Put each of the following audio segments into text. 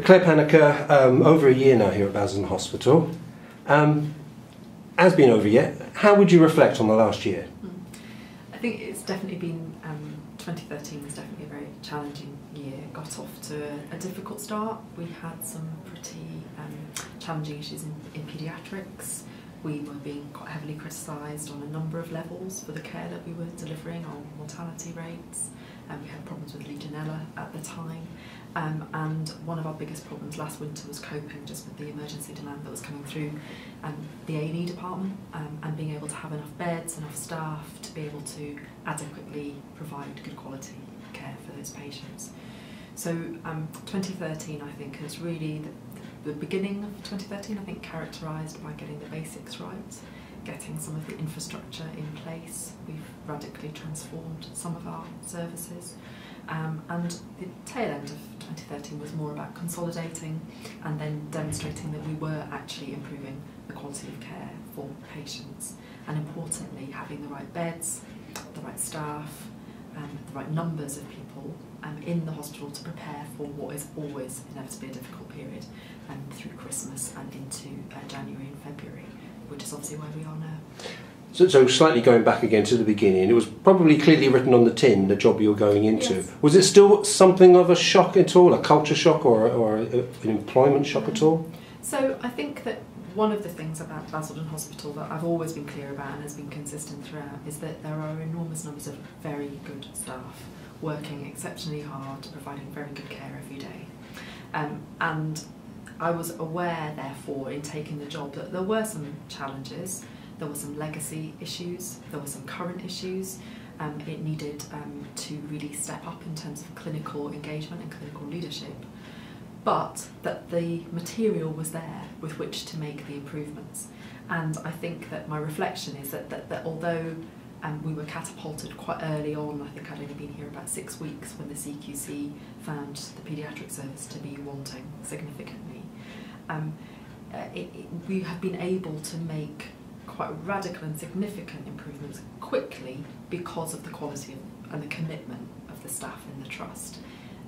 Claire Panica, over a year now here at Basildon Hospital. Has been over a year. How would you reflect on the last year? I think it's definitely been, 2013 was definitely a very challenging year. Got off to a difficult start. We had some pretty challenging issues in paediatrics. We were being quite heavily criticised on a number of levels for the care that we were delivering, on mortality rates. We had problems with Legionella at the time. And one of our biggest problems last winter was coping just with the emergency demand that was coming through the A&E department, and being able to have enough beds, enough staff to be able to adequately provide good quality care for those patients. So 2013, I think, is really the beginning of 2013, I think, characterised by getting the basics right, getting some of the infrastructure in place. We've radically transformed some of our services. And the tail end of 2013 was more about consolidating and then demonstrating that we were actually improving the quality of care for patients, and importantly having the right beds, the right staff, the right numbers of people in the hospital to prepare for what is always inevitably a difficult period through Christmas and into January and February, which is obviously where we are now. So slightly going back again to the beginning, it was probably clearly written on the tin, the job you were going into. Yes. Was it still something of a shock at all, a culture shock or an employment shock at all? So I think that one of the things about Basildon Hospital that I've always been clear about and has been consistent throughout is that there are enormous numbers of very good staff working exceptionally hard, providing very good care every day. And I was aware, therefore, in taking the job that there were some challenges. There were some legacy issues, there were some current issues. It needed to really step up in terms of clinical engagement and clinical leadership, but that the material was there with which to make the improvements. And I think that my reflection is that although we were catapulted quite early on, I think I'd only been here about 6 weeks when the CQC found the paediatric service to be wanting significantly, we have been able to make quite radical and significant improvements quickly because of the quality and the commitment of the staff in the trust.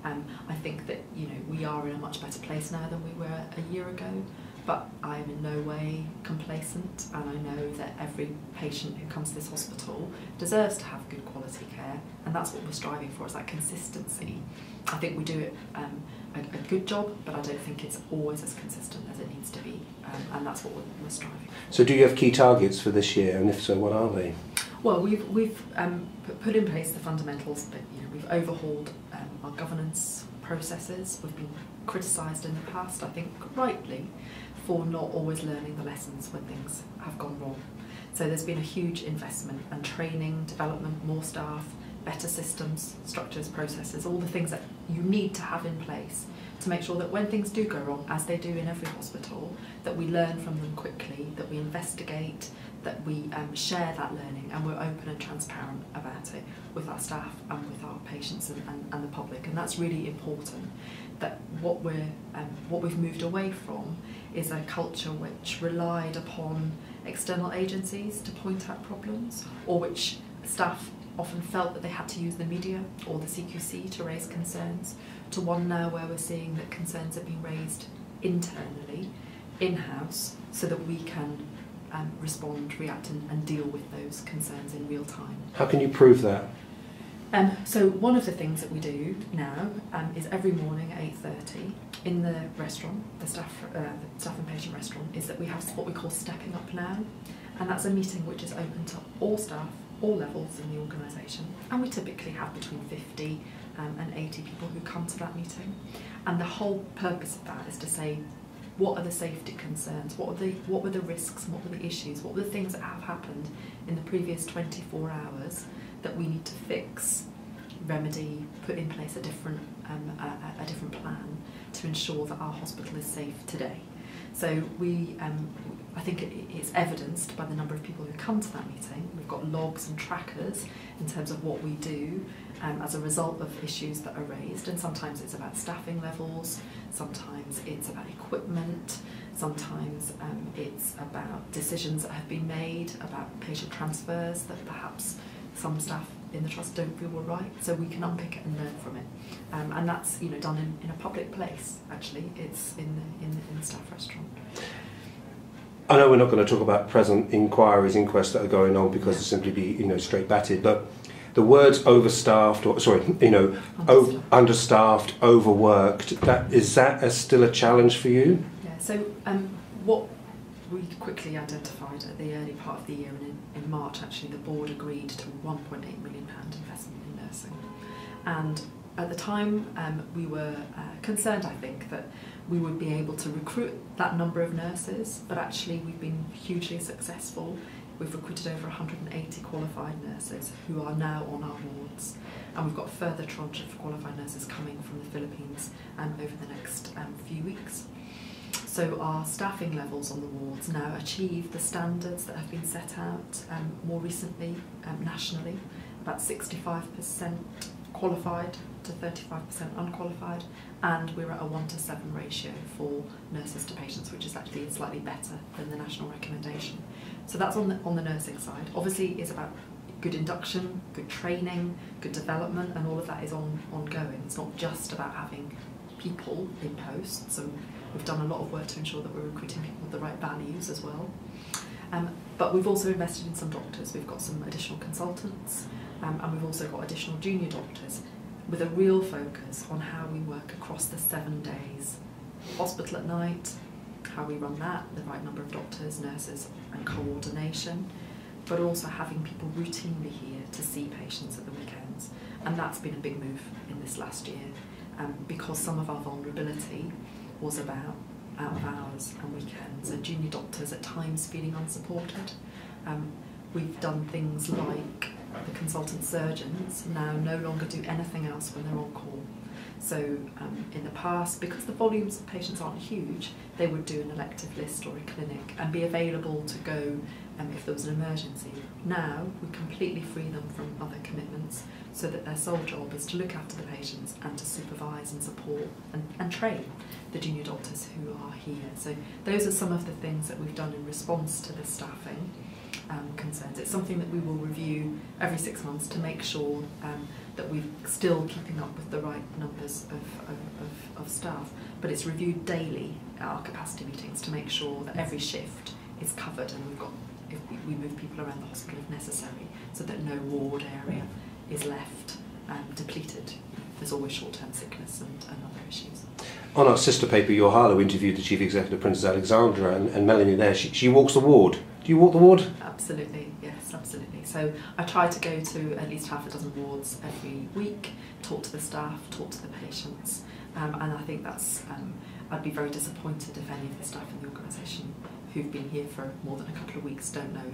I think that, you know, we are in a much better place now than we were a year ago, but I am in no way complacent, and I know that every patient who comes to this hospital deserves to have good quality care, and that's what we're striving for, is that consistency. I think we do it a good job, but I don't think it's always as consistent as it needs to be, and that's what we're striving for. So do you have key targets for this year, and if so, what are they? Well, we've put in place the fundamentals, but you know, we've overhauled our governance processes. We've been criticised in the past, I think rightly, for not always learning the lessons when things have gone wrong. So there's been a huge investment and training, development, more staff, better systems, structures, processes, all the things that you need to have in place to make sure that when things do go wrong, as they do in every hospital, that we learn from them quickly, that we investigate, that we share that learning, and we're open and transparent about it with our staff and with our patients and the public. And that's really important, that what we've moved away from is a culture which relied upon external agencies to point out problems, or which staff often felt that they had to use the media or the CQC to raise concerns, to one now where we're seeing that concerns are being raised internally, in-house, so that we can respond, react and deal with those concerns in real time. How can you prove that? So one of the things that we do now is every morning at 8:30 in the restaurant, the staff and patient restaurant, is that we have what we call Stepping Up Now, and that's a meeting which is open to all staff, all levels in the organisation, and we typically have between 50 and 80 people who come to that meeting, and the whole purpose of that is to say, what are the safety concerns, what were the risks, what were the issues, what were the things that have happened in the previous 24 hours that we need to fix, remedy, put in place a different plan to ensure that our hospital is safe today. So I think it's evidenced by the number of people who come to that meeting. We've got logs and trackers in terms of what we do as a result of issues that are raised, and sometimes it's about staffing levels, sometimes it's about equipment, sometimes it's about decisions that have been made about patient transfers that perhaps some staff in the trust don't feel were right, so we can unpick it and learn from it. And that's done in a public place. Actually, it's in the staff restaurant. I know we're not going to talk about present inquests that are going on because it'll simply be straight batted, but the words overstaffed, or understaffed, overworked. Is that still a challenge for you? Yeah. So what we quickly identified at the early part of the year, and in March actually, the board agreed to £1.8 million investment in nursing, and at the time we were concerned, I think, that we would be able to recruit that number of nurses, but actually we've been hugely successful. We've recruited over 180 qualified nurses who are now on our wards, and we've got a further tranche of qualified nurses coming from the Philippines over the next few weeks. So our staffing levels on the wards now achieve the standards that have been set out more recently nationally, about 65% qualified to 35% unqualified, and we're at a 1:7 ratio for nurses to patients, which is actually slightly better than the national recommendation. So that's on the nursing side. Obviously, it's about good induction, good training, good development, and all of that is ongoing. It's not just about having people in posts, and we've done a lot of work to ensure that we're recruiting people with the right values as well. But we've also invested in some doctors. We've got some additional consultants, and we've also got additional junior doctors, with a real focus on how we work across the 7 days. Hospital at night, how we run that, the right number of doctors, nurses and coordination, but also having people routinely here to see patients at the weekends. And that's been a big move in this last year, because some of our vulnerability was about out of hours and weekends, and junior doctors at times feeling unsupported. We've done things like the consultant surgeons now no longer do anything else when they're on call. So in the past, because the volumes of patients aren't huge, they would do an elective list or a clinic and be available to go if there was an emergency. Now we completely free them from other commitments, so that their sole job is to look after the patients and to supervise and support and train the junior doctors who are here. So those are some of the things that we've done in response to the staffing concerns. It's something that we will review every 6 months to make sure that we're still keeping up with the right numbers of staff, but it's reviewed daily at our capacity meetings to make sure that every shift is covered, and we've got, if we move people around the hospital if necessary, so that no ward area is left depleted. There's always short-term sickness and other issues. On our sister paper, your Harlow interviewed the Chief Executive, Princess Alexandra, and Melanie there. She walks the ward. Do you walk the ward? Absolutely, yes, absolutely. So I try to go to at least half a dozen wards every week, talk to the staff, talk to the patients, and I think that's, I'd be very disappointed if any of the staff in the organisation who've been here for more than a couple of weeks don't know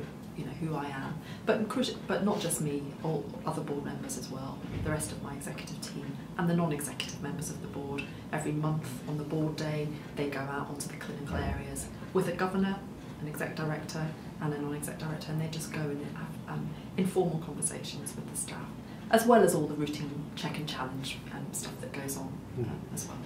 who I am. But not just me, all other board members as well, the rest of my executive team and the non-executive members of the board. Every month on the board day, they go out onto the clinical areas with a governor, an exec director and a non-exec director, and they just go and have informal conversations with the staff, as well as all the routine check and challenge stuff that goes on as well.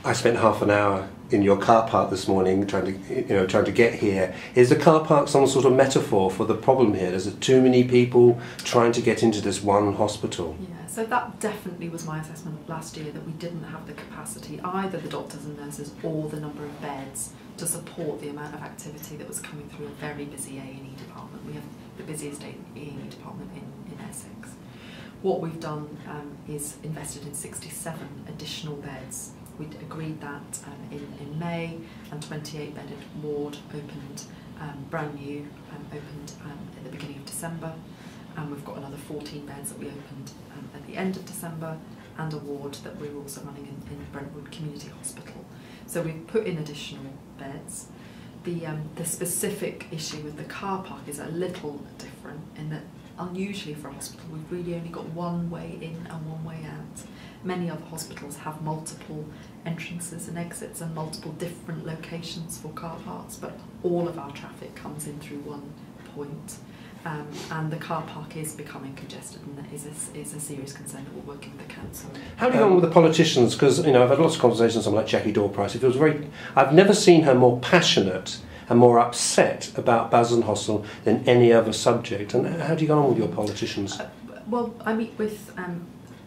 I spent half an hour in your car park this morning trying to get here. Is the car park some sort of metaphor for the problem here? Is there too many people trying to get into this one hospital? Yeah, so that definitely was my assessment last year, that we didn't have the capacity, either the doctors and nurses or the number of beds, to support the amount of activity that was coming through a very busy A&E department. We have the busiest A&E department in Essex. What we've done is invested in 67 additional beds. We agreed that in May, and 28-bedded ward opened brand new, opened at the beginning of December, and we've got another 14 beds that we opened at the end of December, and a ward that we're also running in Brentwood Community Hospital. So we've put in additional beds. The specific issue with the car park is a little different in that, unusually for a hospital, we've really only got one way in and one way out. Many other hospitals have multiple entrances and exits and multiple different locations for car parks, but all of our traffic comes in through one point. And the car park is becoming congested, and that is a serious concern that we're working with the council. How do you go on with the politicians? Because I've had lots of conversations with someone like Jackie Dawprice. It feels I've never seen her more passionate and more upset about Basildon Hospital than any other subject. And how do you go on with your politicians? Well, I meet with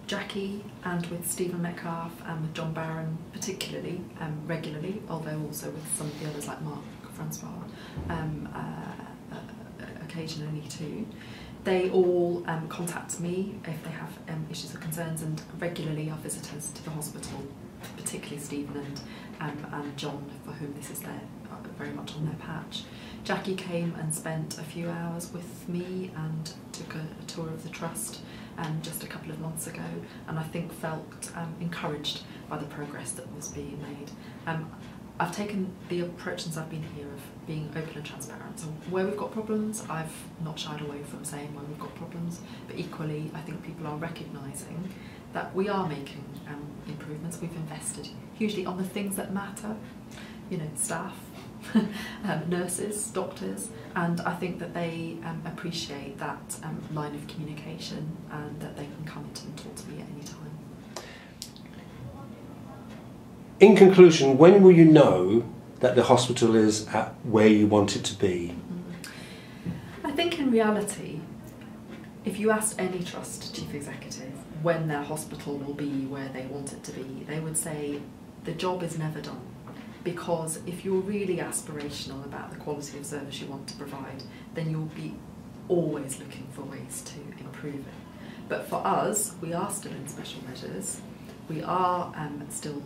Jackie and with Stephen Metcalfe and with John Barron particularly regularly, although also with some of the others like Mark Francois occasionally too. They all contact me if they have issues or concerns, and regularly our visitors to the hospital, particularly Stephen and John, for whom this is very much on their patch. Jackie came and spent a few hours with me and took a tour of the trust just a couple of months ago, and I think felt encouraged by the progress that was being made. I've taken the approach since I've been here of being open and transparent. So where we've got problems, I've not shied away from saying where we've got problems, but equally I think people are recognising that we are making improvements. We've invested hugely on the things that matter, you know, staff, nurses, doctors, and I think that they appreciate that line of communication, and that they can come in and talk to me at any time. In conclusion, when will you know that the hospital is at where you want it to be? I think in reality, if you asked any trust chief executive when their hospital will be where they want it to be, they would say the job is never done. Because if you're really aspirational about the quality of service you want to provide, then you'll be always looking for ways to improve it. But for us, we are still in special measures. We are still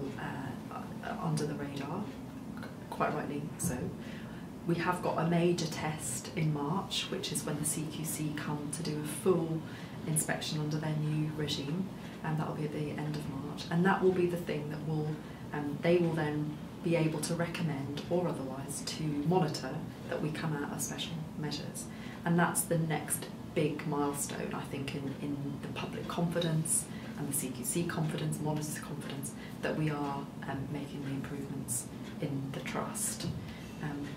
under the radar, quite rightly so. We have got a major test in March, which is when the CQC come to do a full inspection under their new regime, and that will be at the end of March. And that will be the thing that will, they will then be able to recommend, or otherwise to monitor, that we come out of special measures. And that's the next big milestone, I think, in the public confidence and the CQC confidence, monitors' confidence, that we are making the improvements in the trust.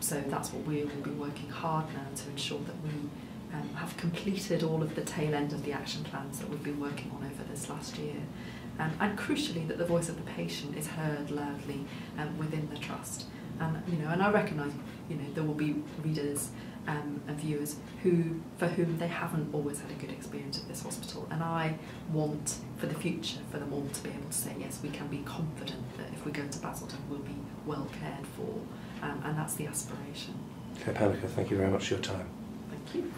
So that's what we will be working hard now to ensure that we have completed all of the tail end of the action plans that we've been working on over this last year. And crucially, that the voice of the patient is heard loudly within the trust. And you know, and I recognise, you know, there will be readers and viewers for whom they haven't always had a good experience at this hospital. And I want, for the future, for them all to be able to say, yes, we can be confident that if we go to Basildon, we'll be well cared for, and that's the aspiration. Okay, Pamela, thank you very much for your time. Thank you.